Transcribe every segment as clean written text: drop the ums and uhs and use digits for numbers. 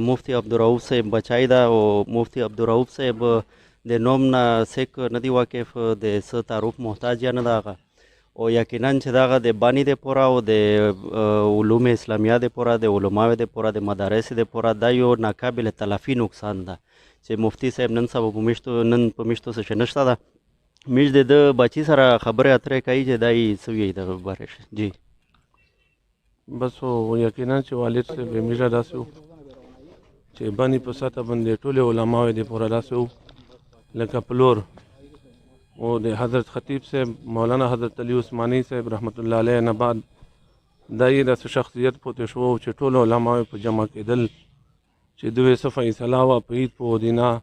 مفتی عبدالروف صاحب بچای دا او مفتی عبدالروف صاحب د نوم نه سیک ندی واقف د څه تعارف محتاج یا نه دا هغه او یقینا چې دغه د بانی د پوره او د علوم اسلامیه د پوره د علماو د پوره د مدارس د پوره دا یو ناقابل تلافي نقصان ده چې مفتی صاحب نن سبا په میشتو څه نشته ده میش د بچی سره خبرې اترې کوي چې دا یې څه وي دغه بارش جی بس و یقینا چې والد صاحب همیشه داسې و چې بانی په سطح باندې ټولې علماو د پوره داسې و لکه پلور او د حضرت خطیب صاحب مولانا حضرت علی عثمانی صاحب رحمت الله علیه نه بعد دا یې داسې شخصیت پوتې شو چې ټول علماو په جمع کېدل چې دوی څه فیصله وه په عید په ودینه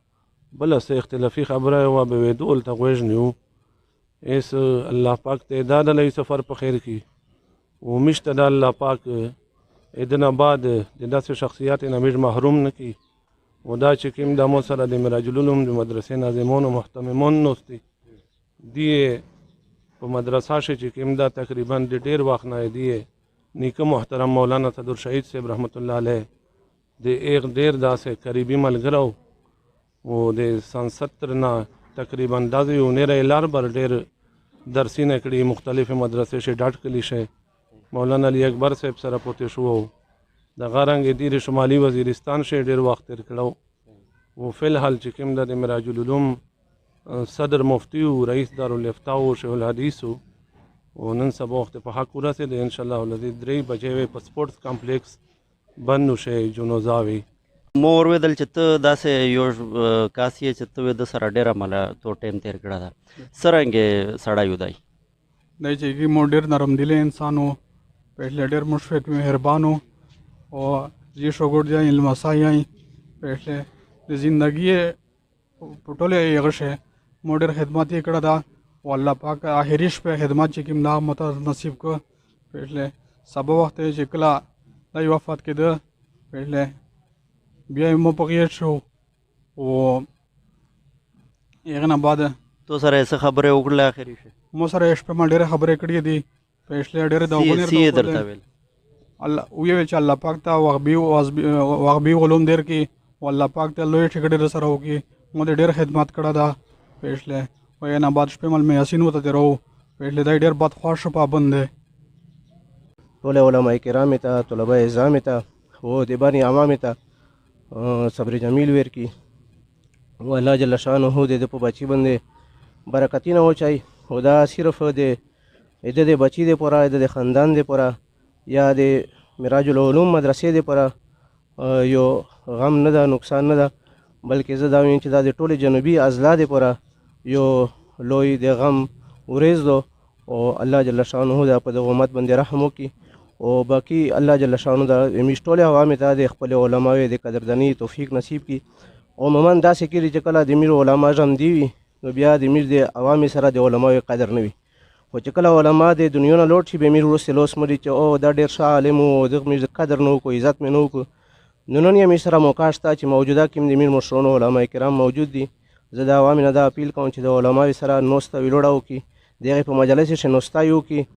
بله څه اختلافي خبره وه به ویدو هلته غوږ نیو ایس الله پاک ته دا ډله سفر په خیر کړي ومیش ته د الله پاک دنه بعد د داسې شخصیات نه میش محروم نه کړي و دا چې کوم د مو سره د مراج العلوم د مدرسې ناظمون او محتممون نوستي دی په مدرسه چې کوم دا تقریبا د ډیر وخت نه دی نیکه محترم مولانا صدر شهید صاحب رحمت الله علیه د ایک ډیر داسې قریبي ملګرو او د سن 70 نه تقریبا داسې یو نری لار بر ډیر درسونه کړي مختلف مدرسې شه ډاټ کلی شه مولانا علی اکبر صاحب سره پوتې شو د غرنګ دیر شمالي وزیرستان شه ډیر وخت تیر کړو او فل حال چې کوم د مراج العلوم صدر مفتی او رئیس دارالافتاء او شیخ الحدیث او نن سبا وخت په حق ورسېد ان شاء الله الذي 3 بجې په سپورټس کمپلکس بنو شي جنازاوي مور ودل چې ته داسې یو کاسیه چې ته د سره ډیره مله تو ټیم تیر کړه دا سرنګ سړی ودای دای چې مو ډیر نرم دل انسانو پهله ډیر مشفق مهربانو او زی شوګور دی علم سایي پهله د زندگی پټوله یې غشه مو ډیر خدمت یې کړه دا او الله پاک اخریش په خدمت چې کوم دا مت نصیب کو پهله سبا وخت چې کلا د وفات کېده پهله بیا مو پغې شو او یې نه بعد تو سره څه خبره وکړه اخري شه مو سره شپه ما ډېره خبرې کړې دي پېښلې ډېره د وګونې سی درته ویل الله ویل چې الله پاک ته وغبي علوم دیر کې او الله پاک ته لوی ټکړې سره وکي مو ډېر خدمت کړه دا پېښلې وای نه بعد شپه مل مې یاسین وته درو پېښلې دا ډېر بد خوښ پابند دی ټول علماء کرام ته طلبه اعزام ته او د بانی عوام ته صبر جمیل ور کی او الله جل شانه د په بچی باندې برکتینه وچای او دا صرف د بچی د پورا د خاندان د پورا یا د مراج العلوم مدرسې د پورا یو غم نه ده نقصان نه ده بلکې زه دا وایم چې دا د ټولې جنوبي اضلاع د پورا یو لوی د غم ورځ دو او الله جل شانه دا په دغه امت باندې رحم وکړي او باقي الله جل شانه دا میش ټولې عوام ته د خپل علماء د قدردانی توفیق نصیب کړي او مومن داسې کړي چې کله د میر علما جام دی نو بیا د میر د عوام سره د علماء قدر نه وي خو چې کله علما د دنیا نه لوټ شي به میر وروسته لوس مړي چې او دا ډېر ښه عالم و دغه میر قدر نه وکړو عزت مې نه وکړو نو نن یې میر سره موقع شته چې موجوده کوم د میر مشرانو علما کرام موجود دي زه د عوامو نه دا اپیل کوم چې د علماو سره نوسته ویلوړه وکړي د هغې په مجلس کې نوسته یې وکړي